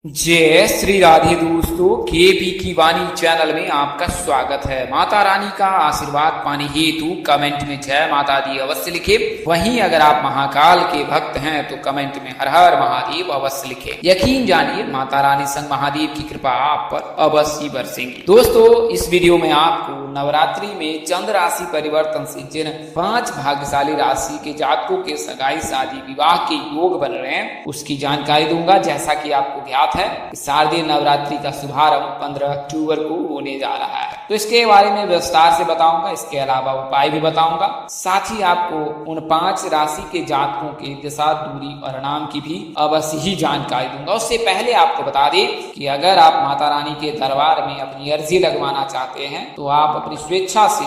जय श्री राधे दोस्तों, केपी की वाणी चैनल में आपका स्वागत है। माता रानी का आशीर्वाद पाने हेतु कमेंट में जय माता दी अवश्य लिखे। वहीं अगर आप महाकाल के भक्त हैं तो कमेंट में हर हर महादेव अवश्य लिखे। यकीन जानिए माता रानी संग महादेव की कृपा आप पर अवश्य बरसेंगी। दोस्तों, इस वीडियो में आपको नवरात्रि में चंद्र राशि परिवर्तन से जिन 5 भाग्यशाली राशि के जातकों के सगाई शादी विवाह के योग बन रहे हैं उसकी जानकारी दूंगा। जैसा कि आपको ज्ञात है, शारदीय नवरात्रि का शुभारंभ 15 अक्टूबर को होने जा रहा है, तो इसके बारे में विस्तार से बताऊंगा। इसके अलावा उपाय भी बताऊंगा। साथ ही आपको उन 5 राशि के जातकों के दिशा, दूरी और नाम की भी अवश्य ही जानकारी दूंगा। उससे पहले आपको बता दें कि अगर आप माता रानी के दरबार में अपनी अर्जी लगवाना चाहते हैं तो आप अपनी स्वेच्छा से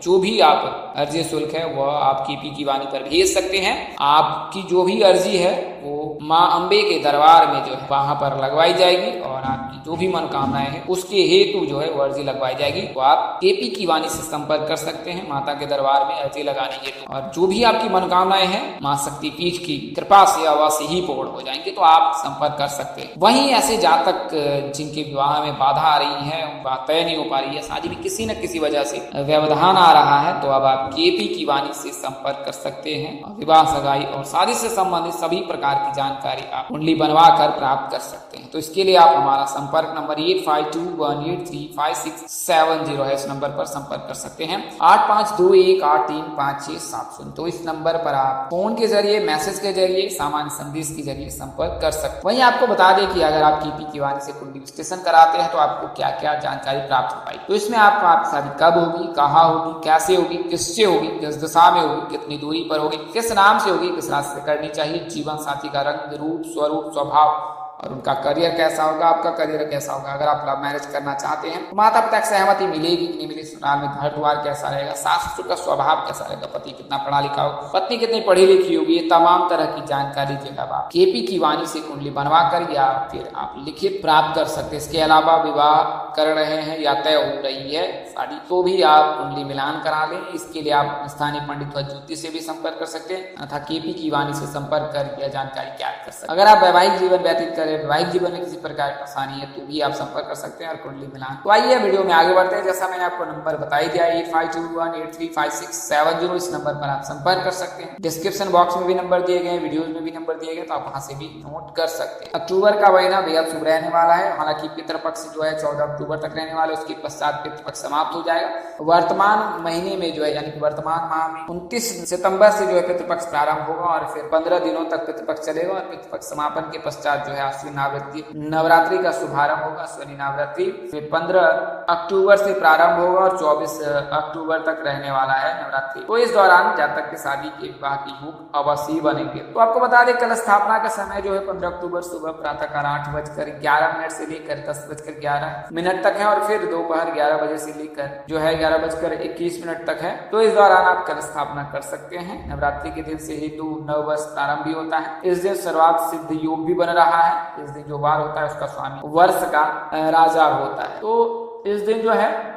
जो भी आप अर्जी शुल्क है वह आप केपी की वाणी पर भेज सकते हैं। आपकी जो भी अर्जी है वो माँ अम्बे के दरबार में वहां पर लगवाई जाएगी और आपकी जो भी मनोकामनाएं हैं उसके हेतु वो अर्जी लगवाई जाएगी। तो आप केपी की वाणी से संपर्क कर सकते हैं माता के दरबार में अर्जी लगाने के लिए, और जो भी आपकी मनोकामनाएं हैं माँ शक्तिपीठ की कृपा से अवश्य ही पूर्ण हो जाएंगे, तो आप संपर्क कर सकते हैं। वहीं ऐसे जातक जिनके विवाह में बाधा आ रही है, बात तय नहीं हो पा रही है, शादी में किसी न किसी वजह से व्यवधान आ रहा है, तो अब आप केपी की वाणी से संपर्क कर सकते हैं और विवाह, सगाई और शादी से संबंधित सभी प्रकार की जानकारी आप कुंडली बनवा कर प्राप्त कर सकते हैं। तो इसके लिए आप हमारा संपर्क नंबर 8521835670 है, इस नंबर पर संपर्क कर सकते हैं। 8521835670। तो इस नंबर पर आप फोन के जरिए, मैसेज के जरिए, सामान्य संदेश के जरिए संपर्क कर सकते हैं। वहीं आपको बता दें कि अगर आप केपी की वाणी से कुंडली विश्लेषण कराते हैं तो आपको क्या क्या जानकारी प्राप्त हो पाई। तो इसमें आपको आप शादी कब होगी, कहाँ होगी, कैसे होगी, किससे होगी, किस दिशा में होगी, कितनी दूरी पर होगी, किस नाम से होगी, किस राशि से करनी चाहिए, जीवन साथी का रंग, रूप, स्वरूप, स्वभाव और उनका करियर कैसा होगा, आपका करियर कैसा होगा। अगर आप लव मैरिज करना चाहते हैं तो माता पिता की सहमति मिलेगी कि नहीं मिलेगी, ससुराल में घर द्वार कैसा रहेगा, सास ससुर का स्वभाव कैसा रहेगा, पति कितना पढ़ा लिखा होगा, पत्नी कितनी पढ़ी लिखी होगी, ये तमाम तरह की जानकारी आप केपी की वाणी से कुंडली बनवा कर या फिर आप लिखित प्राप्त कर सकते हैं। इसके अलावा विवाह कर रहे हैं या तय हो रही है शादी, तो भी आप कुंडली मिलान करा लें। इसके लिए आप स्थानीय पंडित व ज्योतिष से भी संपर्क कर सकते हैं तथा केपी की वाणी से संपर्क कर यह जानकारी क्या कर सकते हैं। अगर आप वैवाहिक जीवन व्यतीत करें, वैवाहिक जीवन में किसी प्रकार की परेशानी है तो भी आप संपर्क कर सकते हैं और कुंडली मिलान। तो आइए वीडियो में आगे बढ़ते हैं। जैसा मैंने आपको नंबर बताई दिया 8521835670, इस नंबर पर आप संपर्क कर सकते हैं। डिस्क्रिप्शन बॉक्स में भी नंबर दिए गए, वीडियोज में भी नंबर दिए गए, तो आप वहां से भी नोट कर सकते हैं। अक्टूबर का महीना बेहद शुभ रहने वाला है। हालांकि पितृपक्ष 14 अक्टूबर तक रहने वाला है, उसके पश्चात पितृपक्ष समाप्त हो जाएगा। वर्तमान महीने में यानी कि वर्तमान माह में 29 सितंबर से पितृपक्ष प्रारंभ होगा और फिर 15 दिनों तक पितृपक्ष चलेगा और पितृपक्ष समापन के पश्चात अश्विन नवरात्रि का शुभारंभ होगा। अश्विनी नवरात्रि फिर 15 अक्टूबर से प्रारंभ होगा और 24 अक्टूबर तक रहने वाला है नवरात्रि। तो इस दौरान जातक के शादी के विवाह की योग अवश्य बनेंगे। तो आपको बता दें कल स्थापना का समय 15 अक्टूबर सुबह प्रातःकाल 8:11 से लेकर 10:11 तक है और फिर दोपहर 11 बजे से लेकर 11:21 तक है। तो इस दौरान आप कल स्थापना कर सकते हैं। नवरात्रि के दिन से हेतु नववर्ष प्रारंभ भी होता है। इस दिन सर्वार्थ सिद्ध योग भी बन रहा है। इस दिन जो वार होता है उसका स्वामी वर्ष का राजा होता है। तो इस दिन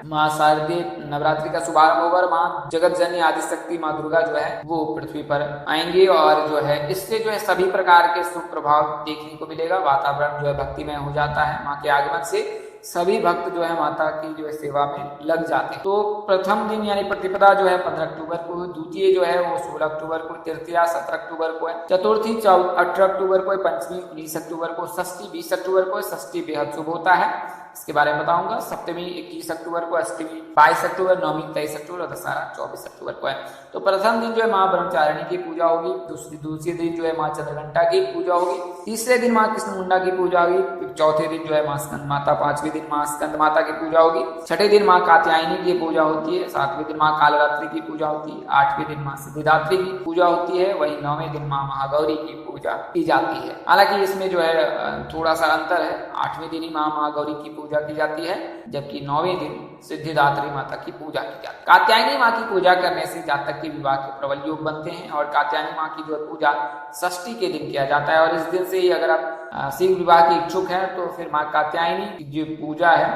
माँ शारदीय नवरात्रि का शुभारंभ होगा और माँ जगत जननी आदि शक्ति माँ दुर्गा वो पृथ्वी पर आएंगे और इससे सभी प्रकार के शुभ प्रभाव देखने को मिलेगा। वातावरण भक्तिमय हो जाता है। माँ के आगमन से सभी भक्त माता की सेवा में लग जाते हैं। तो प्रथम दिन यानी प्रतिपदा 15 अक्टूबर को, द्वितीय वो 16 अक्टूबर को, तृतीया 17 अक्टूबर को है, चतुर्थी 18 अक्टूबर को, पंचमी 19 अक्टूबर को, षष्ठी 20 अक्टूबर को। षष्ठी बेहद शुभ होता है, इसके बारे में बताऊंगा। सप्तमी 21 अक्टूबर को, अष्टमी 22 अक्टूबर, नवमी 23 अक्टूबर और दशहरा 24 अक्टूबर को है। तो प्रथम दिन माँ ब्रह्मचारिणी की पूजा होगी। दूसरे दिन माँ चंद्रघंटा की पूजा होगी। तीसरे दिन माँ कृष्ण मुंडा की पूजा होगी। चौथे दिन माँ स्कंद माता, पांचवें दिन माँ स्कंद माता की पूजा होगी। छठे दिन माँ कात्यायनी की पूजा होती है। सातवें दिन माँ कालरात्रि की पूजा होती है। आठवें दिन माँ सिद्धिदात्री की पूजा होती है। वही 9वें दिन माँ महागौरी की पूजा की जाती है। हालांकि इसमें थोड़ा सा अंतर है। 8वें दिन ही माँ महागौरी की पूजा की जाती है, जबकि 9वें दिन सिद्धिदात्री माता की पूजा की जाती है। कात्यायनी माँ की पूजा करने से जातक के विवाह के प्रबल योग बनते हैं और कात्यायनी माँ की पूजा षष्ठी के दिन किया जाता है। और इस दिन से ही अगर आप शीघ्र विवाह के इच्छुक हैं तो फिर माँ कात्यायनी की जो पूजा है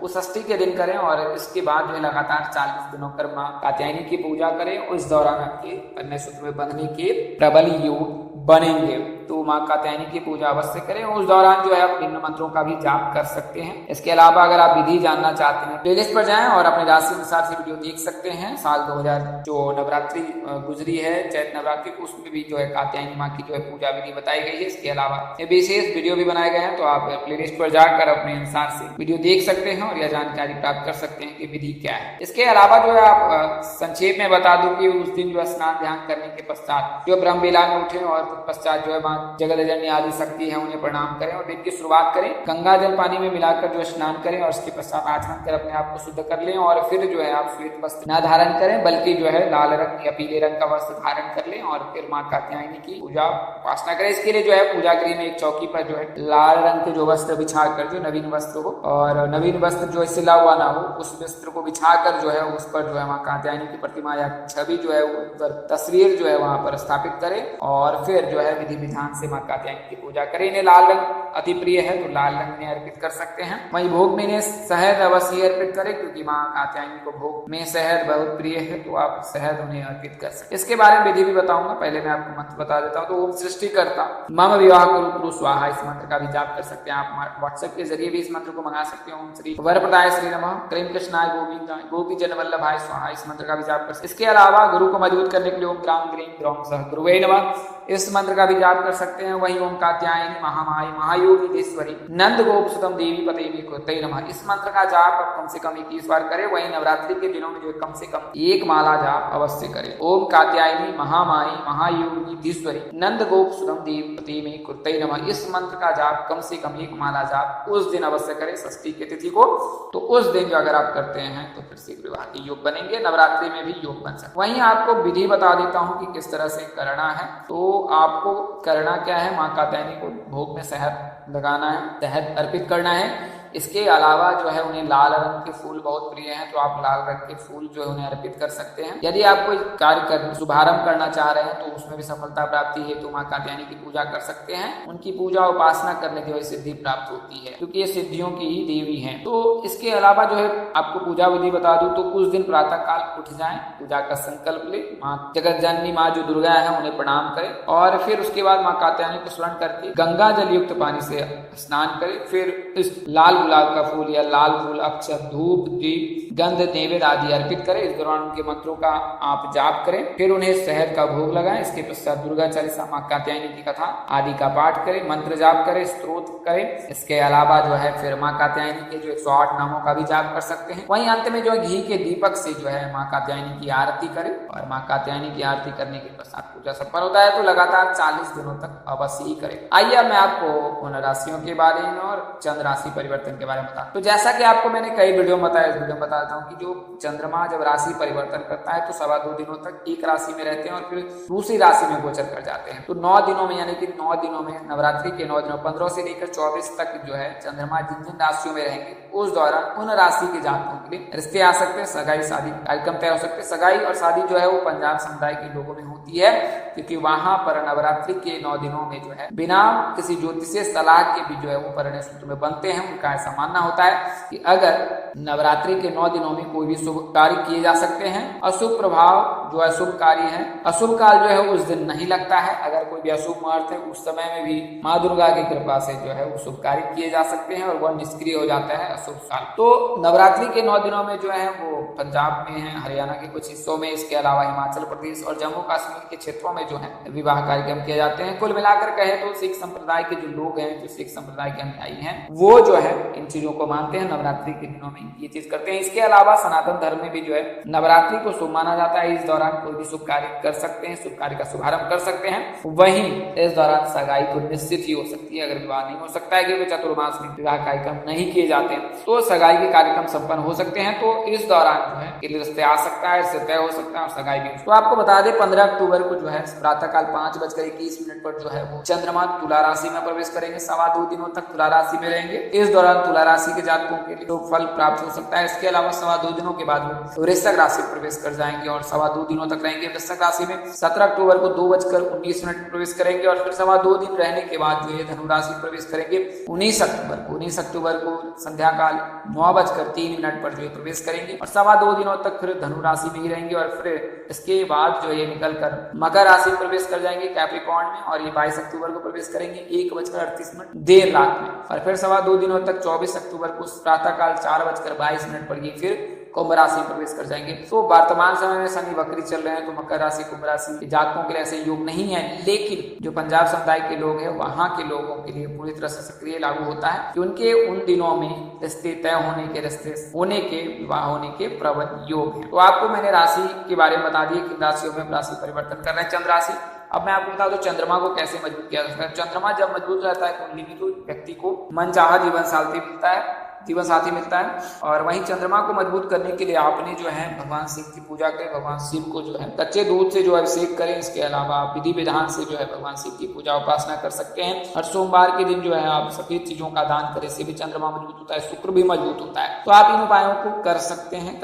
वो षष्ठी के दिन करें और इसके बाद लगातार 40 दिनों पर माँ कात्यायनी की पूजा करें। और इस दौरान आपके कन्या सूत्र में बंधने के प्रबल योग बनेंगे। तो माँ कात्यायनी की पूजा अवश्य करें। उस दौरान जो है आप निम्न मंत्रों का भी जाप कर सकते हैं। इसके अलावा अगर आप विधि जानना चाहते हैं प्लेलिस्ट पर जाएं और अपने राशि अनुसार से वीडियो देख सकते हैं। साल 2000 जो नवरात्रि गुजरी है चैत नवरात्रि, उसमें भी जो है कात्यायनी माँ की जो है पूजा विधि बताई गई है। इसके अलावा ये विशेष वीडियो भी बनाए गए हैं, तो आप प्लेलिस्ट पर जाकर अपने अनुसार से वीडियो देख सकते हैं और यह जानकारी प्राप्त कर सकते हैं कि विधि क्या है। इसके अलावा जो है आप संक्षेप में बता दूं कि उस दिन जो स्नान ध्यान करने के पश्चात जो ब्रह्म बेला में उठे और पश्चात जो है माँ जगदजननी आदि शक्ति है उन्हें प्रणाम करें और दिन की शुरुआत करें। गंगा जल पानी में मिलाकर जो स्नान करें और उसके पश्चात आचमन कर अपने आप को शुद्ध कर लें और फिर जो है आप श्वेत वस्त्र न धारण करें बल्कि जो है लाल रंग या पीले रंग का वस्त्र धारण कर लें और फिर माँ कात्यायनी की पूजा उपासना करें। इसके लिए जो है पूजा गृह में एक चौकी पर जो है लाल रंग के जो वस्त्र बिछाकर, जो नवीन वस्त्र हो और नवीन वस्त्र जो सिला हुआ ना हो, उस वस्त्र को बिछाकर जो है उस पर जो है माँ कात्यायनी की प्रतिमा या छवि जो है उस तस्वीर जो है वहां पर स्थापित करें और फिर जो है विधि विधान से माँ कात्यायनी की पूजा करें। इन्हें लाल रंग अति प्रिय है तो लाल रंग में अर्पित कर सकते हैं। वहीं भोग में इन्हें शहद अवश्य अर्पित करें क्योंकि माँ कात्यायनी को भोग में शहद बहुत प्रिय है, तो आप शहद उन्हें अर्पित कर सकते हैं। इसके बारे में विधि भी बताऊंगा, पहले मैं आपको मंत्र बता देता हूँ। तो ओम सृष्टिकर्ता मम विवाह कुरु कुरु स्वाहा, इस मंत्र का भी जाप कर सकते हैं। आप व्हाट्सएप के जरिए भी इस मंत्र को मंगा सकते हैं। ओम श्री वरप्रदाय श्री नमः क्रीम कृष्णाय गोविंदाय गोपी जन वल्लभाय स्वाहा, इस मंत्र का भी जाप कर सकते हैं। इसके अलावा गुरु को मजबूत करने के लिए ओम ग्राम ग्रीम ग्रौम सह गुरुवे नमः, इस मंत्र का भी जाप कर सकते हैं। वहीं ओम कात्यायनी महामाई महायोगीश्वरी नंद गोपसुतम देवी पतेवी कृतये नमः, इस मंत्र का जाप आप कम से कम 21 बार करें। वहीं नवरात्रि के दिनों में जो कम से कम एक माला जाप अवश्य करें। ओम कात्यायनी महामाई महायोगीश्वरी नंद गोपसुतम देवी पतेवी कृतये नमः, इस मंत्र का जाप कम से कम एक माला जाप उस दिन अवश्य करें षष्ठी की तिथि को। तो उस दिन जो अगर आप करते हैं तो फिर शीघ्र विवाह के योग बनेंगे। नवरात्रि में भी योग बन सकते। वहीं आपको विधि बता देता हूँ कि किस तरह से करना है। तो आपको करना क्या है, माँ कात्यायनी को भोग में शहद लगाना है, शहद अर्पित करना है। इसके अलावा जो है उन्हें लाल रंग के फूल बहुत प्रिय हैं, तो आप लाल रंग के फूल जो है उन्हें अर्पित कर सकते हैं। यदि आप कोई कार्य शुभारंभ करना चाह रहे हैं तो उसमें भी सफलता प्राप्ति है तो माँ कात्यायनी की पूजा कर सकते हैं। उनकी पूजा उपासना करने की वजह सिद्धि प्राप्त होती है क्योंकि ये सिद्धियों की ही देवी हैं। तो इसके अलावा जो है आपको पूजा विधि बता दूं तो उस दिन प्रातः काल उठ जाएं, पूजा का संकल्प ले, माँ जगतजननी माँ जो दुर्गा है उन्हें प्रणाम करें और फिर उसके बाद माँ कात्यायनी को स्मरण करके गंगा जल युक्त पानी से स्नान करें। फिर इस लाल गुलाब का फूल या लाल फूल, अक्षत, धूप, दीप, गंध, नैवेद्य आदि अर्पित करें। इस दौरान उनके मंत्रों का आप जाप करें। फिर उन्हें शहद का भोग लगाएं। इसके पश्चात दुर्गा चालीसा, माँ कात्यायनी की कथा आदि का पाठ करें, मंत्र जाप करें, स्तोत्र करें। इसके अलावा जो है फिर माँ कात्यायनी के जो 108 नामों का भी जाप कर सकते हैं। वहीं अंत में जो घी के दीपक से जो है माँ कात्यायनी की आरती करें और माँ कात्यायनी की आरती करने के पश्चात पूजा सफल होता है। तो लगातार 40 दिनों तक अवश्य ही करें। आइए अब मैं आपको उन राशियों के बारे में और चंद्र राशि परिवर्तन के बारे में बता। तो जैसा कि आपको मैंने कई वीडियो में बताया, इस वीडियो में बताता हूँ कि जो चंद्रमा जब राशि परिवर्तन करता है तो 2.25 दिनों तक एक राशि में रहते हैं और फिर दूसरी राशि में गोचर कर जाते हैं। तो 9 दिनों में यानी कि 9 दिनों में नवरात्रि के 9 दिनों 15 से लेकर 24 तक जो है चंद्रमा जिन जिन राशियों में रहेंगे उस दौरान उन राशि के जातकों के लिए रिश्ते आ सकते हैं, सगाई शादी कार्यक्रम तय हो सकते हैं। सगाई और शादी जो है वो पंजाब समुदाय के लोगों में होती है क्योंकि वहां पर नवरात्रि के 9 दिनों में जो है बिना किसी ज्योतिषीय सलाह के भी जो है वो परिणय सूत्र में बनते हैं। उनका ऐसा मानना होता है कि अगर नवरात्रि के 9 दिनों में कोई भी शुभ कार्य किए जा सकते हैं। अशुभ प्रभाव जो है शुभ कार्य है, अशुभ काल जो है उस दिन नहीं लगता है। अगर कोई भी अशुभ मुहूर्त है उस समय में भी माँ दुर्गा की कृपा से जो है वो शुभ कार्य किए जा सकते हैं और वह निष्क्रिय हो जाता है अशुभ काल। तो नवरात्रि के 9 दिनों में जो है वो पंजाब में है, हरियाणा के कुछ हिस्सों में, इसके अलावा हिमाचल प्रदेश और जम्मू कश्मीर के क्षेत्रों में जो है विवाह कार्यक्रम किए जाते हैं। कुल मिलाकर कहे तो सिख संप्रदाय के जो लोग हैं, जो सिख संप्रदाय के अनुयायी हैं, वो जो है इन चीजों को मानते हैं, नवरात्रि के दिनों में ये चीज करते हैं। इसके अलावा सनातन धर्म में भी जो है नवरात्रि को शुभ माना जाता है। इस दौरान कोई भी शुभ कार्य कर सकते हैं, शुभ कार्य का शुभारंभ कर सकते हैं। वहीं इस दौरान सगाई तो निश्चित ही हो सकती है। अगर विवाह नहीं हो सकता है क्योंकि चतुर्मास में विवाह कार्यक्रम नहीं किए जाते हैं तो सगाई के कार्यक्रम संपन्न हो सकते हैं। तो इस दौरान जो है रिश्ते आ सकता है, रिश्ते तय हो सकता है और सगाई भी। तो आपको बता दें 15 अक्टूबर को जो है प्रातःकाल 5:21 पर जो है वो चंद्रमा तुला राशि में प्रवेश करेंगे। 2.25 दिनों तक तुला राशि में रहेंगे। इस दौरान तुला राशि के जातकों के लिए तो फल प्राप्त हो सकता है। इसके अलावा 2.25 दिनों के बाद वो वृश्चिक राशि में प्रवेश कर जाएंगे और 2.25 दिनों तक रहेंगे वृश्चिक राशि में। 17 अक्टूबर को 2:19 में प्रवेश करेंगे और फिर 2.25 दिन रहने के बाद जो है धनु राशि में प्रवेश करेंगे 19 अक्टूबर को संध्या काल 9:03 पर जो है प्रवेश करेंगे और 2.25 दिनों तक फिर धनु राशि में ही रहेंगे और फिर इसके बाद जो है निकल कर मकर राशि में प्रवेश कर जाएंगे कैप्रिकॉर्न में और ये 22 अक्टूबर को प्रवेश करेंगे 1:38 देर रात में और फिर 2.25 दिनों तक 24 अक्टूबर को प्रातः काल 4:22 पर ये फिर कुंभ राशि में प्रवेश कर जाएंगे। तो वर्तमान समय में शनि वक्री चल रहे हैं तो मकर राशि कुंभ राशि के जातकों के लिए ऐसे योग नहीं है, लेकिन जो पंजाब समुदाय के लोग हैं वहां के लोगों के लिए पूरी तरह से सक्रिय लागू होता है कि उनके उन दिनों में रिश्ते तय होने के विवाह होने के प्रबल योग है। तो आपको मैंने राशि के बारे में बता दिया कि राशियों में राशि परिवर्तन कर रहे हैं चंद्र राशि। अब मैं आपको बता दूं चंद्रमा को कैसे मजबूत किया जा सकता है। चंद्रमा जब मजबूत रहता है कुंडली में तो व्यक्ति को मनचाहा जीवन साथी मिलता है और वहीं चंद्रमा को मजबूत करने के लिए आपने जो है भगवान शिव की पूजा करें, भगवान शिव को जो है कच्चे दूध से जो है अभिषेक करें। इसके अलावा आप विधि विधान से जो है भगवान शिव की पूजा उपासना कर सकते हैं। हर सोमवार के दिन जो है आप सफेद चीजों का दान करें, इससे भी चंद्रमा मजबूत होता है, शुक्र भी मजबूत होता है। तो आप इन उपायों को कर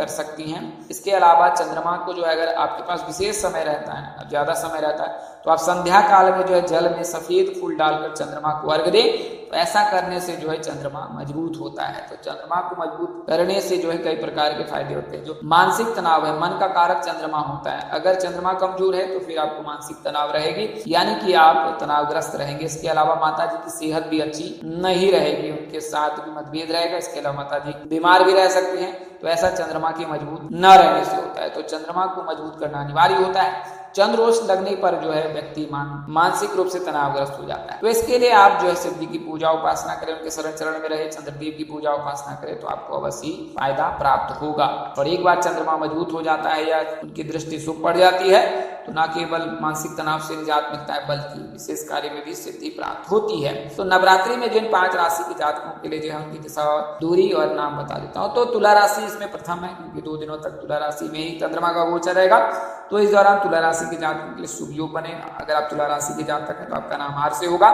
सकती हैं। इसके अलावा चंद्रमा को जो है अगर आपके पास विशेष समय रहता है, ज्यादा समय रहता है, तो आप संध्या काल में जो है जल में सफेद फूल डालकर चंद्रमा को अर्घ दें। तो ऐसा करने से जो है चंद्रमा मजबूत होता है। तो चंद्रमा को मजबूत करने से जो है कई प्रकार के फायदे होते हैं। जो मानसिक तनाव है, मन का कारक चंद्रमा होता है। अगर चंद्रमा कमजोर है तो फिर आपको मानसिक तनाव रहेगी, यानी कि आप तनावग्रस्त रहेंगे। इसके अलावा माता जी की सेहत भी अच्छी नहीं रहेगी, उनके साथ भी मतभेद रहेगा। इसके अलावा माता जी बीमार भी रह सकती हैं। तो ऐसा चंद्रमा के मजबूत न रहने से होता है। तो चंद्रमा को मजबूत करना अनिवार्य होता है। चंद्रोष लगने पर जो है व्यक्ति मानसिक रूप से तनावग्रस्त हो जाता है। तो इसके लिए आप जो है शिव जी की पूजा उपासना करें, उनके शरण चरण में रहे, चंद्रदेव की पूजा उपासना करें तो आपको अवश्य फायदा प्राप्त होगा। और एक बार चंद्रमा मजबूत हो जाता है या उनकी दृष्टि शुभ पड़ जाती है तो न केवल मानसिक तनाव से निजात मिलता है बल्कि विशेष कार्य में भी सिद्धि प्राप्त होती है। तो नवरात्रि में जिन 5 राशि के जातकों के लिए जो है उनकी दिशा, दूरी और नाम बता देता हूँ। तो तुला राशि इसमें प्रथम है क्योंकि 2 दिनों तक तुला राशि में ही चंद्रमा का गोचर रहेगा। तो इस दौरान तुला राशि के जातकों के लिए शुभ योग बनेगा। अगर आप तुला राशि के जातक हैं तो आपका नाम हार से होगा।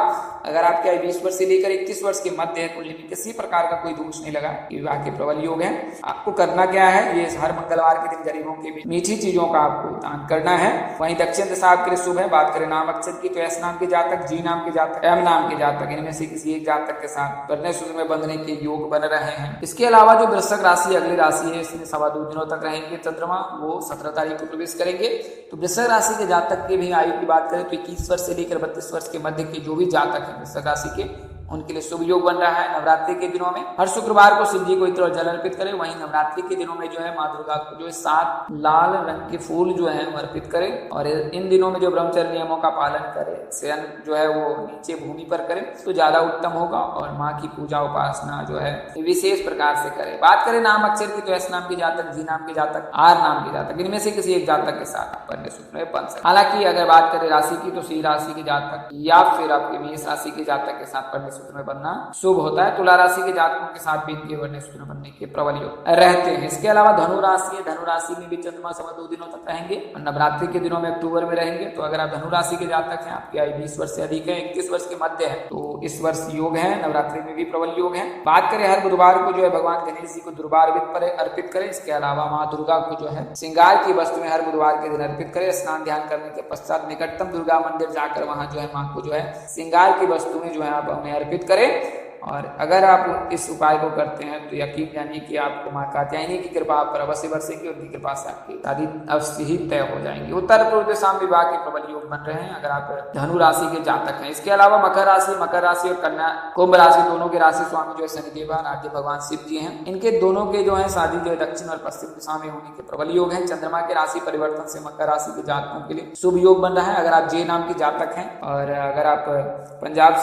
अगर आपकी आयु 20 वर्ष से लेकर 31 वर्ष के मध्य है तो किसी प्रकार का कोई दोष नहीं लगा, विवाह के प्रबल योग है। आपको करना क्या है, ये हर मंगलवार के दिन गरीबों के बीच मीठी चीजों का आपको दान करना है। वहीं दक्षिण दिशा आपके लिए शुभ है। बात करें नाम अक्षर की तो एस नाम के जातक, जी नाम के जातक, एम नाम के जातक, इनमें से किसी एक जातक के साथ कन्या सूत्र में बंधने के योग बन रहे हैं। इसके अलावा जो वृश्चिक राशि अगली राशि है इसमें 2.25 दिनों तक रहेंगे चंद्रमा, वो 17 तारीख को प्रवेश करेंगे। तो वृश्चिक राशि के जातक के भी आयु की बात करें तो 21 वर्ष से लेकर 32 वर्ष के मध्य के जो भी जातक है वृश्चिक राशि के, उनके लिए शुभ योग बन रहा है। नवरात्रि के दिनों में हर शुक्रवार को शिव जी को इत्र और जल अर्पित करें। वहीं नवरात्रि के दिनों में जो है माँ दुर्गा को जो है 7 लाल रंग के फूल जो है अर्पित करें और इन दिनों में जो ब्रह्मचर्य नियमों का पालन करें, शयन जो है वो नीचे भूमि पर करें तो ज्यादा उत्तम होगा और माँ की पूजा उपासना जो है विशेष प्रकार से करें। बात करें नाम अक्षर की तो एस नाम के जातक, जी नाम के जातक, आर नाम के जातक, इनमें से किसी एक जातक के साथ कन्या सूत्र में बंध सकते। हालांकि अगर बात करें राशि की तो सिंह राशि के जातक या फिर आपके मेष राशि के जातक के साथ कन्या सूत्र में बनना शुभ होता है। तुला राशि के जातकों के साथ भी इनके कन्या सूत्र बनने के प्रबल योग रहते हैं। इसके अलावा धनु राशि है, धनु राशि में भी चंद्रमा 2.25 दिनों तक रहेंगे और नवरात्रि के दिनों में अक्टूबर में रहेंगे। तो अगर आप धनु राशि के जातक हैं, आपकी आयु 20 वर्ष से अधिक है, 21 वर्ष के मध्य है, तो इस वर्ष योग है, नवरात्रि में भी प्रबल योग है। बात करें हर बुधवार को जो है भगवान गणेश जी को दुर्बार अर्पित करें। इसके अलावा माँ दुर्गा को जो है श्रृंगार की वस्तु में हर बुधवार के दिन अर्पित करें। स्नान ध्यान करने के पश्चात निकटतम दुर्गा मंदिर जाकर वहां जो है माँ को जो है श्रृंगार की वस्तु में जो है आप उन्हें अर्पित करें। और अगर आप इस उपाय को करते हैं तो यकीन जानिए कि आपको माँ कात्यायनी की कृपा आप पर अवश्य बरसेगी, उनकी कृपा से आपकी शादी अवश्य ही तय हो जाएंगी। उत्तर पूर्व दिशा में विवाह के प्रबल योग बन रहे हैं अगर आप धनु राशि के जातक हैं। इसके अलावा मकर राशि और कन्या कुंभ राशि दोनों के राशि स्वामी जो है शनिदेव आराध्य भगवान शिव जी हैं। इनके दोनों के जो है शादी जो है दक्षिण और पश्चिम दिशा में होने के प्रबल योग है। चंद्रमा के राशि परिवर्तन से मकर राशि के जातकों के लिए शुभ योग बन रहा है। अगर आप जे नाम के जातक हैं और अगर आप पंजाब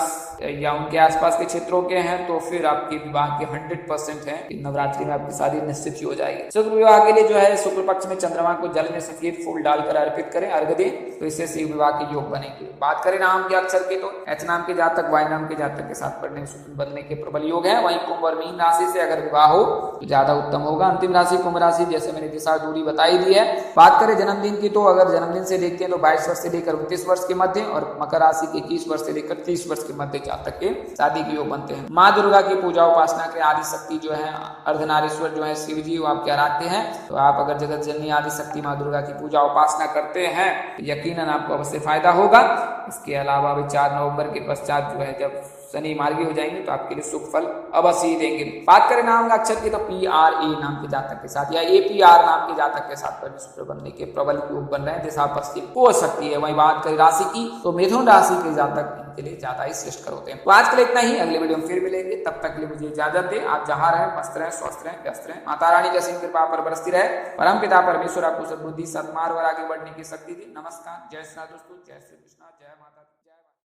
या उनके आसपास के क्षेत्रों के हैं तो फिर आपके विवाह के 100% है कि नवरात्रि में आपकी शादी निश्चित ही हो जाएगी। शुक्र विवाह के लिए जो है शुक्ल पक्ष में चंद्रमा को जल में सफेद फूल डालकर अर्पित करें, अर्घ दें, तो इससे शिव विवाह के योग बनेंगे। बात करें नाम के अक्षर के तो एच नाम के जातक, वाई नाम के जातक के साथ पढ़ने शुक्ल बनने के प्रबल योग है। वहीं कुंभ और मीन राशि से अगर विवाह हो तो ज्यादा उत्तम होगा। अंतिम राशि कुंभ राशि, जैसे मैंने दिशा दूरी बताई दी है। बात करें जन्मदिन की तो अगर जन्मदिन से देखते हैं तो 22 वर्ष से लेकर 29 वर्ष के मध्य और मकर राशि के 21 वर्ष से लेकर 30 वर्ष के मध्य जातक के शादी के योग बनते हैं। हैं। माँ दुर्गा की पूजा उपासना के आदि शक्ति जो है अर्धनारीश्वर जो है शिव जी, वो आपके आराध्य हैं। तो आप अगर जगत जननी आदि शक्ति माँ दुर्गा की पूजा उपासना करते हैं तो यकीनन आपको अवश्य फायदा होगा। इसके अलावा अभी 4 नवंबर के पश्चात जो है जब शनि मार्गी हो जाएंगे तो आपके लिए शुभ फल अवश्य ही देंगे। बात करें नाम अक्षर की तो PRA नाम के जातक के साथ या APR नाम के जातक के साथ शुक्र बनने के प्रबल योग बन रहे हैं, दिशा पश्चिम हो सकती है। वहीं बात करें राशि की तो मिथुन राशि के जातक इनके लिए ज्यादा ही श्रेष्ठ होते हैं। तो आज के लिए इतना ही, अगले वीडियो में फिर मिलेंगे, तब तक के लिए मुझे इजाजत दें। आप जहां रहें मस्त रहें, स्वस्थ रहें, व्यस्त रहें। माता रानी की असीम कृपा पर बरसती रहे। परम पिता परमेश्वर आपको सद्बुद्धि, सद्मार्ग और आगे बढ़ने की शक्ति दी। नमस्कार, जय श्री राम दोस्तों, जय श्री कृष्णा, जय माता।